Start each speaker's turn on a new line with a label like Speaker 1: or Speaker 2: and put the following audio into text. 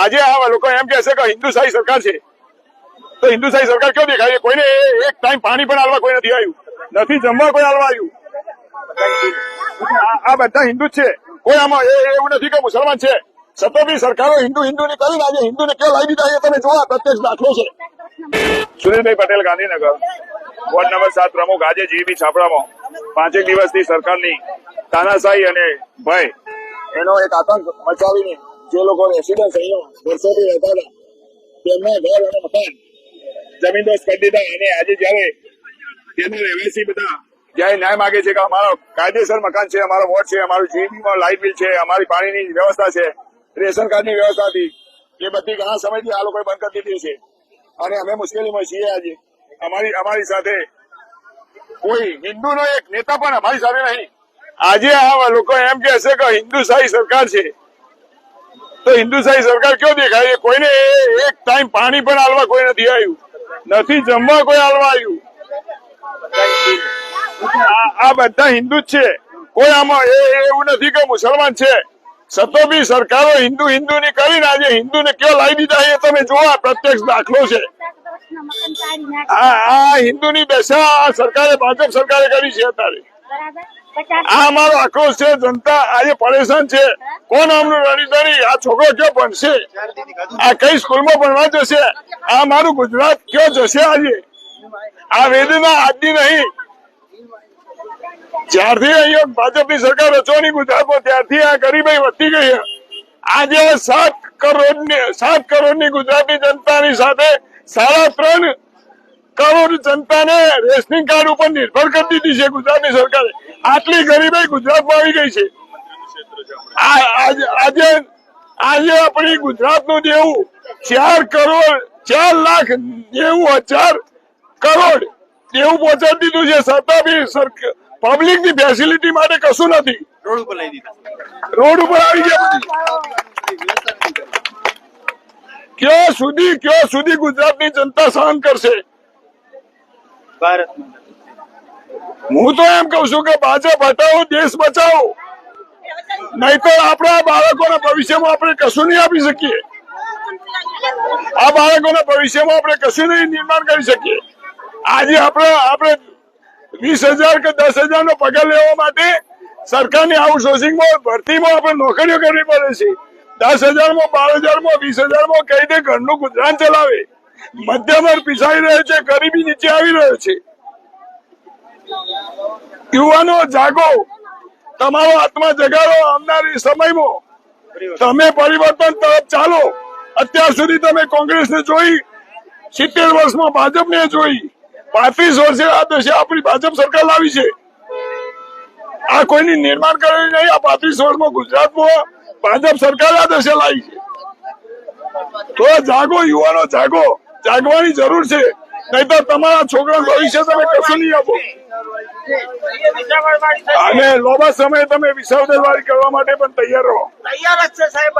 Speaker 1: આજે આ લોકો એમ કહે છે કે હિન્દુશાહી સરકાર છે, તો હિન્દુશાહી સરકાર ક્યાં દેખાય? કોઈને એક ટાઈમ પાણી પણ હાલવા કોઈ નથી આવ્યું, નથી જમવા કોઈ હાલવા આવ્યું. આ બધા હિન્દુ જ છે, કોઈ આમાં એવું નથી કે મુસલમાન છે. છતાં બી સરકારો હિન્દુ હિન્દુની કરીને આજે હિન્દુને ક્યાં લાવી દીધા એ તમે જોવા પ્રત્યક્ષ દાખલો છે. સુરેશભાઈ પટેલ, ગાંધીનગર, વોર્ડ નંબર 7 પ્રમુખ. આજે જીબી છાપરામાં 5 દિવસથી સરકારની તાનાશાહી અને ભય એનો એક આતંક મચાવીને જે લોકો રેસિડન્સ અહીંયા વર્ષોથી રહેતા હતા તેમના ઘર અને મકાન જમીનદોસ્ત કરી દીધા. અને આજે જયારે તેના રહેવાસી બધા જયારે ન્યાય માગે છે કે અમારો કાયદેસર મકાન છે, અમારો વોર્ડ છે, અમારું જીબીમાં લાઇટ બિલ છે, અમારી પાણીની વ્યવસ્થા છે, રેશન કાર્ડની વ્યવસ્થા હતી, એ બધી ઘણા સમયથી આ લોકોએ બંધ કરી દીધી છે. અને અમે મુશ્કેલીમાં છીએ. આજે અમારી સાથે કોઈ હિન્દુનો એક નેતા પણ અમારી સાથે નહીં. આજે આ લોકો એમ કહે છે કે હિન્દુશાહી સરકાર છે, તો હિન્દુશાહી સરકાર ક્યાં દેખાય? કોઈને એક ટાઈમ પાણી પણ હાલવા કોઈ નથી આવ્યું, નથી જમવા કોઈ હાલવા આવ્યું. આ બધા હિન્દુ જ છે, કોઈ આમાં એવું નથી કે મુસલમાન છે. છતાં બી સરકારો હિન્દુ હિન્દુની કરીને આજે હિન્દુને ક્યાં લાવી દીધા એ તમે જોવા પ્રત્યક્ષ દાખલો છે. આ હિન્દુની દશા સરકારે, ભાજપ સરકારે કરી છે. અત્યારે આ અમારો આક્રોશ છે. જનતા આજે પરેશાન છે. કોણ આમનું રડી આ છોકરો ક્યાં ભણશે? આ કઈ સ્કૂલમાં ભણવા જશે? આ મારું ગુજરાત ક્યાં જશે? આજે આ વેદના આજની નહીં, જ્યારથી અહીંયા ભાજપની સરકાર રચવાની ગુજરાતમાં ત્યારથી આ ગરીબાઈ વધતી ગઈ. આજે 7 કરોડની ગુજરાતની જનતાની સાથે 3.5 કરોડ જનતાને રેશનિંગ કાર્ડ ઉપર નિર્ભર કરી દીધી છે ગુજરાતની સરકારે. આટલી ગરીબાઈ ગુજરાતમાં આવી ગઈ છે. આજે આપણી ગુજરાતનું દેવું 4,90,000 કરોડ દેવું પહોંચાડી દીધું છે. છતાં બી પબ્લિક ની ફેસિલિટી માટે કશું નથી. રોડ ઉપર આવી ગયા. ક્યાં સુધી ગુજરાતની જનતા સહન કરશે? હું તો એમ કઉ છું કે ભાજપ હટાવો, દેશ બચાવો, નહીં તો આપણા બાળકોના ભવિષ્યમાં આપણે કશું નહીં આપી શકીએ. આ બાળકોના ભવિષ્યમાં આપણે કશું નહીં નિર્માણ કરી શકીએ. આજે આપણે 20,000 કે 10,000 નો પગાર લેવા માટે સરકારની આઉટસોર્સિંગમાં ભરતીમાં આપણે નોકરીઓ કરવી પડે છે. 10,000માં, 12,000માં, 20,000માં કઈ દે ઘરનું ગુજરાન ચલાવે. મધ્યમ વર્ગ પીસાઈ રહ્યો છે, ગરીબી નીચે આવી રહ્યો છે. યુવાનો જાગો, તમારો આત્મા જગાડો. આવનારી સમયમાં તમે પરિવર્તન તરફ ચાલો. અત્યાર સુધી તમે કોંગ્રેસને જોઈ, 70 વર્ષમાં ભાજપને જોઈ, 35 વર્ષે આ દશે આપણી ભાજપ સરકાર લાવી છે. આ કોઈની નિર્માણ કરેલી નહીં. આ 35 વર્ષમાં ગુજરાતમાં ભાજપ સરકાર આ દશે લાવી છે. તો જાગો યુવાનો, જાગો. જાગવાની જરૂર છે, નહીં તો તમારા છોકરા ભવિષ્ય તમે કશું નહીં આપો. અને લાંબા સમય તમે વિસાવદરવાળી કરવા માટે પણ તૈયાર રહો.
Speaker 2: તૈયાર જ છે સાહેબ.